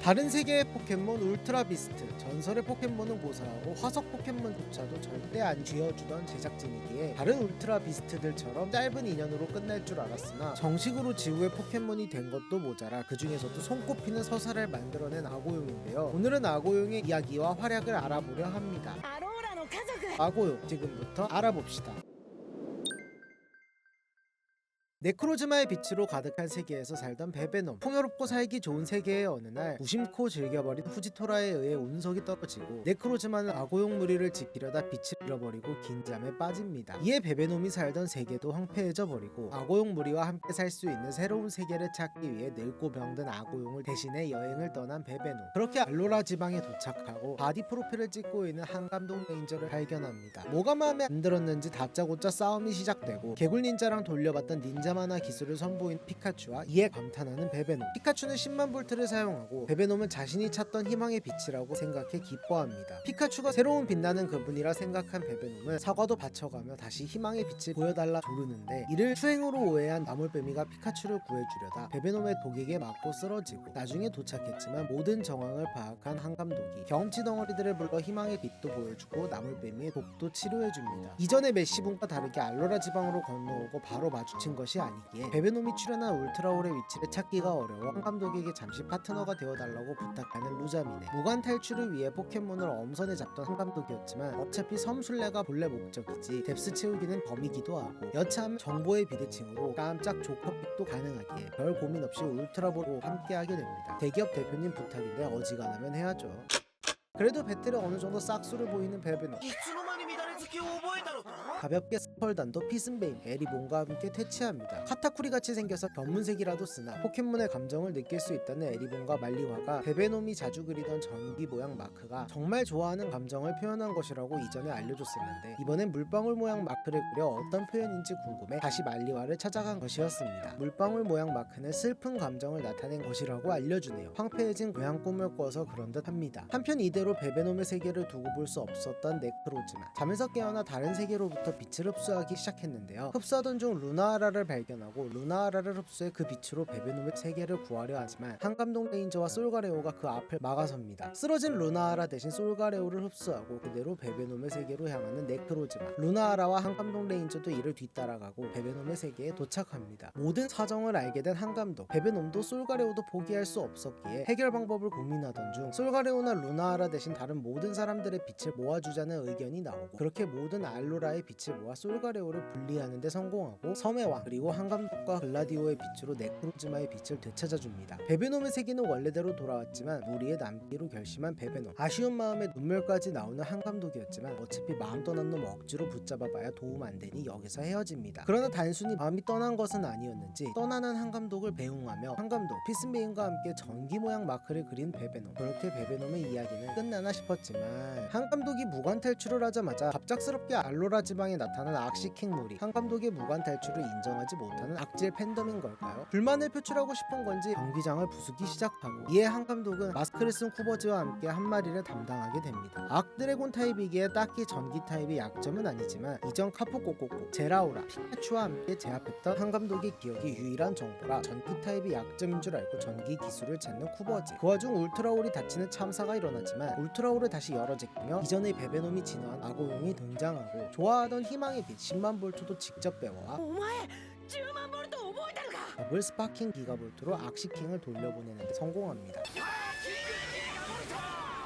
다른 세계의 포켓몬 울트라 비스트, 전설의 포켓몬은 고사하고 화석 포켓몬조차도 절대 안 쥐어주던 제작진이기에 다른 울트라 비스트들처럼 짧은 인연으로 끝날 줄 알았으나 정식으로 지구의 포켓몬이 된 것도 모자라 그 중에서도 손꼽히는 서사를 만들어낸 아고용인데요. 오늘은 아고용의 이야기와 활약을 알아보려 합니다. 아고용 지금부터 알아봅시다. 네크로즈마의 빛으로 가득한 세계에서 살던 베베놈. 풍요롭고 살기 좋은 세계의 어느 날 무심코 즐겨버린 후지토라에 의해 운석이 떨어지고 네크로즈마는 아고용 무리를 지키려다 빛을 잃어버리고 긴 잠에 빠집니다. 이에 베베놈이 살던 세계도 황폐해져 버리고 아고용 무리와 함께 살 수 있는 새로운 세계를 찾기 위해 늙고 병든 아고용을 대신해 여행을 떠난 베베놈. 그렇게 알로라 지방에 도착하고 바디 프로필을 찍고 있는 한감동 레인저를 발견합니다. 뭐가 마음에 안 들었는지 다짜고짜 싸움이 시작되고 개굴 닌자랑 돌려봤던 닌자 만화 기술을 선보인 피카츄와 이에 감탄하는 베베놈. 피카츄는 10만 볼트를 사용하고 베베놈은 자신이 찾던 희망의 빛이라고 생각해 기뻐합니다. 피카츄가 새로운 빛나는 그분이라 생각한 베베놈은 사과도 바쳐가며 다시 희망의 빛을 보여달라 조르는데 이를 추행으로 오해한 나물뱀이가 피카츄를 구해주려다 베베놈의 독에게 맞고 쓰러지고 나중에 도착했지만 모든 정황을 파악한 한감독이 경험치 덩어리들을 불러 희망의 빛도 보여주고 나물뱀이의 독도 치료해줍니다. 이전의 메시분과 다르게 알로라 지방으로 건너오고 바로 마주친 것이 아니기에 베베놈이 출연한 울트라올의 위치를 찾기가 어려워 한 감독에게 잠시 파트너가 되어달라고 부탁하는 루자미네. 무관 탈출을 위해 포켓몬을 엄선해 잡던 한 감독이었지만 어차피 섬술래가 본래 목적이지 뎁스 채우기는 범이기도 하고 여차하면 정보의 비대칭으로 깜짝 조커픽도 가능하기에 별 고민 없이 울트라볼로 함께하게 됩니다. 대기업 대표님 부탁인데 어지간하면 해야죠. 그래도 배틀에 어느 정도 싹수를 보이는 베베놈. 가볍게 스펄단도 피슨베인, 에리본과 함께 퇴치합니다. 카타쿠리같이 생겨서 견문색이라도 쓰나 포켓몬의 감정을 느낄 수 있다는 에리본과 말리화가 베베놈이 자주 그리던 전기 모양 마크가 정말 좋아하는 감정을 표현한 것이라고 이전에 알려줬었는데 이번엔 물방울 모양 마크를 그려 어떤 표현인지 궁금해 다시 말리화를 찾아간 것이었습니다. 물방울 모양 마크는 슬픈 감정을 나타낸 것이라고 알려주네요. 황폐해진 고향 꿈을 꿔서 그런 듯 합니다. 한편 이대로 베베놈의 세계를 두고 볼 수 없었던 네크로즈마. 잠에서 깨어나 다른 세계로부터 빛을 흡수하기 시작했는데요. 흡수하던 중 루나아라를 발견하고 루나아라를 흡수해 그 빛으로 베베놈의 세계를 구하려 하지만 한감동 레인저와 솔가레오가 그 앞을 막아섭니다. 쓰러진 루나아라 대신 솔가레오를 흡수하고 그대로 베베놈의 세계로 향하는 네크로즈마. 루나아라와 한감동 레인저도 이를 뒤따라가고 베베놈의 세계에 도착합니다. 모든 사정을 알게 된 한감독. 베베놈도 솔가레오도 포기할 수 없었기에 해결 방법을 고민하던 중 솔가레오나 루나아라 대신 다른 모든 사람들의 빛을 모아주자는 의견이 나오고 그렇게 모든 알로라의 빛을 모아 솔가레오를 분리하는 데 성공하고 섬의 왕 그리고 한감독과 글라디오의 빛으로 네크로즈마의 빛을 되찾아줍니다. 베베놈의 세계는 원래대로 돌아왔지만 무리에 남기로 결심한 베베놈. 아쉬운 마음에 눈물까지 나오는 한감독이었지만 어차피 마음 떠난 놈 억지로 붙잡아봐야 도움 안 되니 여기서 헤어집니다. 그러나 단순히 마음이 떠난 것은 아니었는지 떠나는 한감독을 배웅하며 한감독, 피슨베인과 함께 전기 모양 마크를 그린 베베놈. 그렇게 베베놈의 이야기는 끝나나 싶었지만 한감독이 무관 탈출을 하자마자 갑작스럽게 알로라 지방에 나타난 악시킹 무리. 한감독의 무관 탈출을 인정하지 못하는 악질 팬덤인 걸까요? 불만을 표출하고 싶은 건지 경기장을 부수기 시작하고 이에 한감독은 마스크를 쓴 쿠버즈와 함께 한 마리를 담당하게 됩니다. 악드래곤 타입이기에 딱히 전기 타입의 약점은 아니지만 이전 카푸꼬꼬꼬, 제라오라, 피카츄와 함께 제압했던 한감독의 기억이 유일한 정보라 전기 타입이 약점인 줄 알고 전기 기술을 찾는 쿠버즈. 그 와중 울트라올이 다치는 참사가 일어나지만 울트라올을 다시 열어제끼며 이전의 베베놈이 진화한 아고용이 등장하고 좋아하던 희망의 빛 10만 볼트도 직접 배워와 더블 스파킹 기가볼트로 악시킹을 돌려보내는데 성공합니다.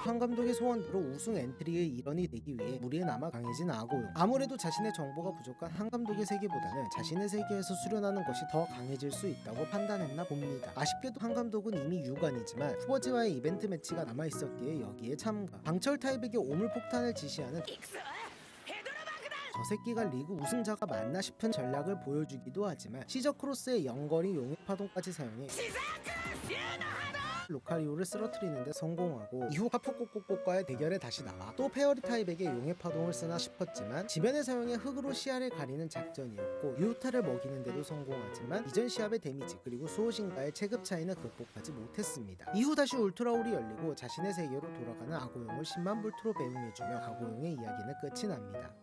한감독의 소원대로 우승 엔트리의 일원이 되기 위해 무리에 남아 강해진 아고용. 아무래도 자신의 정보가 부족한 한감독의 세계보다는 자신의 세계에서 수련하는 것이 더 강해질 수 있다고 판단했나 봅니다. 아쉽게도 한감독은 이미 유관이지만 후버지와의 이벤트 매치가 남아있었기에 여기에 참가. 방철 타입에게 오물폭탄을 지시하는 저 새끼가 리그 우승자가 맞나 싶은 전략을 보여주기도 하지만 시저크로스의 영거리 용액파동까지 사용해 로카리오를 쓰러뜨리는데 성공하고 이후 하프꼬꼬꼬과의 대결에 다시 나와 또 페어리 타입에게 용의 파동을 쓰나 싶었지만 지변을 사용해 흙으로 시야를 가리는 작전이었고 유타를 먹이는데도 성공하지만 이전 시합의 데미지 그리고 수호신과의 체급 차이는 극복하지 못했습니다. 이후 다시 울트라올이 열리고 자신의 세계로 돌아가는 아고용을 10만 볼트로 배웅해주며 아고용의 이야기는 끝이 납니다.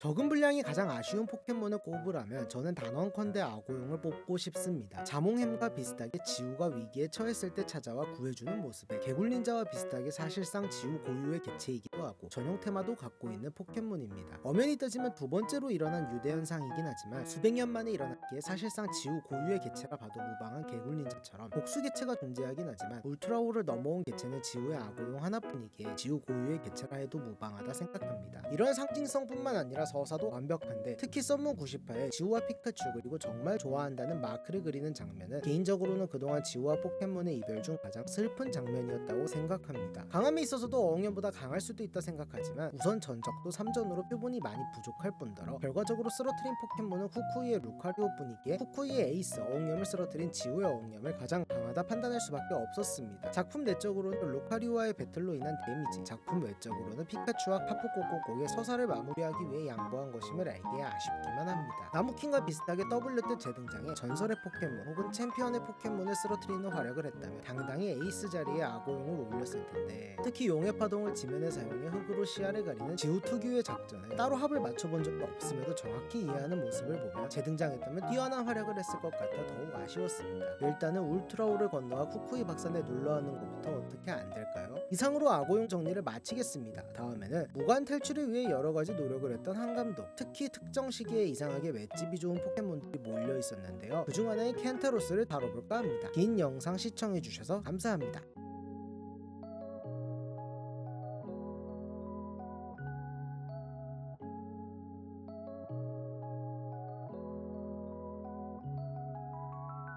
적은 분량이 가장 아쉬운 포켓몬을 꼽으라면 저는 단언컨대 아고용을 뽑고 싶습니다. 자몽햄과 비슷하게 지우가 위기에 처했을 때 찾아와 구해주는 모습에 개굴닌자와 비슷하게 사실상 지우 고유의 개체이기도 하고 전용 테마도 갖고 있는 포켓몬입니다. 엄연히 따지면 두 번째로 일어난 유대 현상이긴 하지만 수백 년 만에 일어났기에 사실상 지우 고유의 개체라 봐도 무방한 개굴닌자처럼 복수 개체가 존재하긴 하지만 울트라오를 넘어온 개체는 지우의 아고용 하나뿐이기에 지우 고유의 개체라 해도 무방하다 생각합니다. 이런 상징성뿐만 아니라 서사도 완벽한데 특히 썸문 98에 지우와 피카츄 그리고 정말 좋아한다는 마크를 그리는 장면은 개인적으로는 그동안 지우와 포켓몬의 이별 중 가장 슬픈 장면이었다고 생각합니다. 강함에 있어서도 어흥연보다 강할 수도 있다 생각하지만 우선 전적도 3전으로 표본이 많이 부족할 뿐더러 결과적으로 쓰러트린 포켓몬은 쿠쿠이의 루카리오뿐이기에 쿠쿠이의 에이스 어흥염을 쓰러트린 지우의 어흥염을 가장 강하다 판단할 수밖에 없었습니다. 작품 내적으로는 루카리오와의 배틀로 인한 데미지, 작품 외적으로는 피카츄와 파푸꼬꼬꼬의 서사를 마무리하기 위해 양보한 것임을 알기에 아쉽기만 합니다. 나무킹과 비슷하게 W 때 재등장해 전설의 포켓몬 혹은 챔피언의 포켓몬을 쓰러트리는 활약을 했다면 당당히 에이스 자리에 아고용을 올렸을 텐데 특히 용의 파동을 지면에 사용해 흙으로 시야를 가리는 지우 특유의 작전을 따로 합을 맞춰본 적도 없음에도 정확히 이해하는 모습을 보면 재등장했다면 뛰어난 활약을 했을 것 같아 더욱 아쉬웠습니다. 일단은 울트라오를 건너와 쿠쿠이 박산에 눌러앉는 것부터 어떻게 안 될까요? 이상으로 아고용 정리를 마치겠습니다. 다음에는 무관 탈출을 위해 여러가지 노력을 했던 한 감독, 특히 특정 시기에 이상하게 맷집이 좋은 포켓몬들이 몰려 있었는데요. 그중 하나인 켄타로스를 다뤄볼까 합니다. 긴 영상 시청해주셔서 감사합니다.